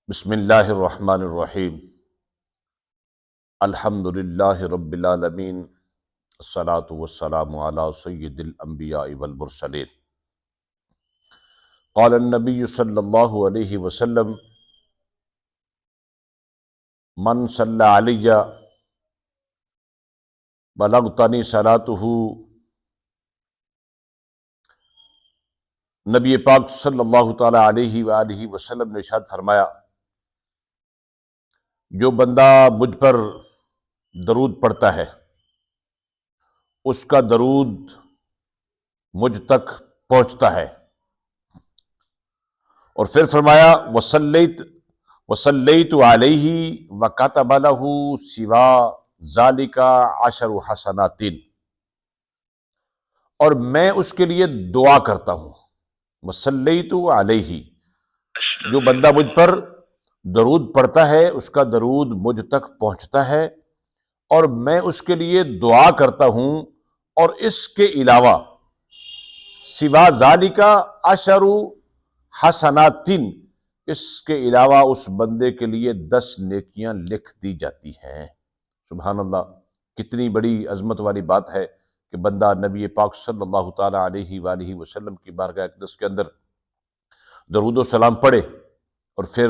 بسم اللہ الرحمن الرحیم الحمد للہ رب العالمین الصلاة والسلام علی سید الانبیاء والمرسلین قال النبی صلی اللہ علیہ وسلم من صلی علی بلغتنی صلاتہ۔ نبی پاک صلی اللہ تعالی علیہ وآلہ وسلم نے ارشاد فرمایا، جو بندہ مجھ پر درود پڑھتا ہے اس کا درود مجھ تک پہنچتا ہے۔ اور پھر فرمایا وصلیت علیہ وکتب لہ سوا ذالک عشر حسنات، اور میں اس کے لیے دعا کرتا ہوں۔ وصلیت علیہ، جو بندہ مجھ پر درود پڑھتا ہے اس کا درود مجھ تک پہنچتا ہے اور میں اس کے لیے دعا کرتا ہوں، اور اس کے علاوہ سوا ذالک عشر حسنات، اس کے علاوہ اس بندے کے لیے 10 نیکیاں لکھ دی جاتی ہیں۔ سبحان اللہ، کتنی بڑی عظمت والی بات ہے کہ بندہ نبی پاک صلی اللہ تعالی علیہ وآلہ وسلم کی بارگاہ اقدس کے اندر درود و سلام پڑھے، اور پھر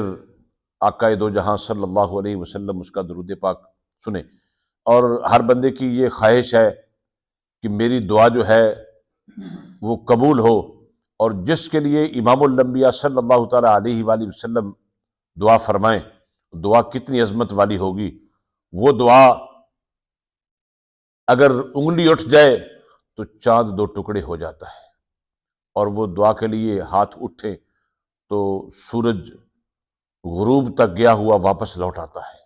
آقا دو جہاں صلی اللہ علیہ وسلم اس کا درود پاک سنے۔ اور ہر بندے کی یہ خواہش ہے کہ میری دعا جو ہے وہ قبول ہو، اور جس کے لیے امام الانبیاء صلی اللہ تعالی علیہ وآلہ وسلم دعا فرمائیں، دعا کتنی عظمت والی ہوگی۔ وہ دعا اگر انگلی اٹھ جائے تو چاند 2 ٹکڑے ہو جاتا ہے، اور وہ دعا کے لیے ہاتھ اٹھیں تو سورج غروب تک گیا ہوا واپس لوٹ آتا ہے۔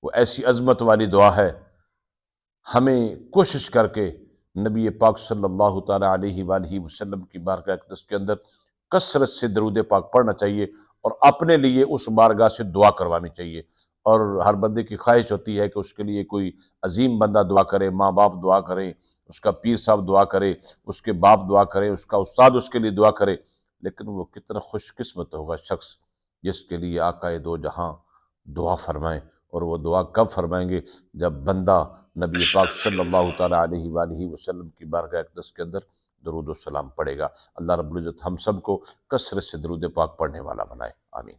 وہ ایسی عظمت والی دعا ہے، ہمیں کوشش کر کے نبی پاک صلی اللہ تعالی علیہ وآلہ وسلم کی بارگاہ اقدس کے اندر کثرت سے درود پاک پڑھنا چاہیے، اور اپنے لیے اس بارگاہ سے دعا کروانی چاہیے۔ اور ہر بندے کی خواہش ہوتی ہے کہ اس کے لیے کوئی عظیم بندہ دعا کرے، ماں باپ دعا کریں، اس کا پیر صاحب دعا کرے، اس کے باپ دعا کرے، اس کا استاد اس کے لیے دعا کرے، لیکن وہ کتنا خوش قسمت ہوگا شخص جس کے لیے آقا دو جہاں دعا فرمائیں۔ اور وہ دعا کب فرمائیں گے؟ جب بندہ نبی پاک صلی اللہ تعالی علیہ وآلہ وسلم کی بارگاہ اقدس کے اندر درود و سلام پڑھے گا۔ اللہ رب العزت ہم سب کو کثرت سے درود پاک پڑھنے والا بنائے، آمین۔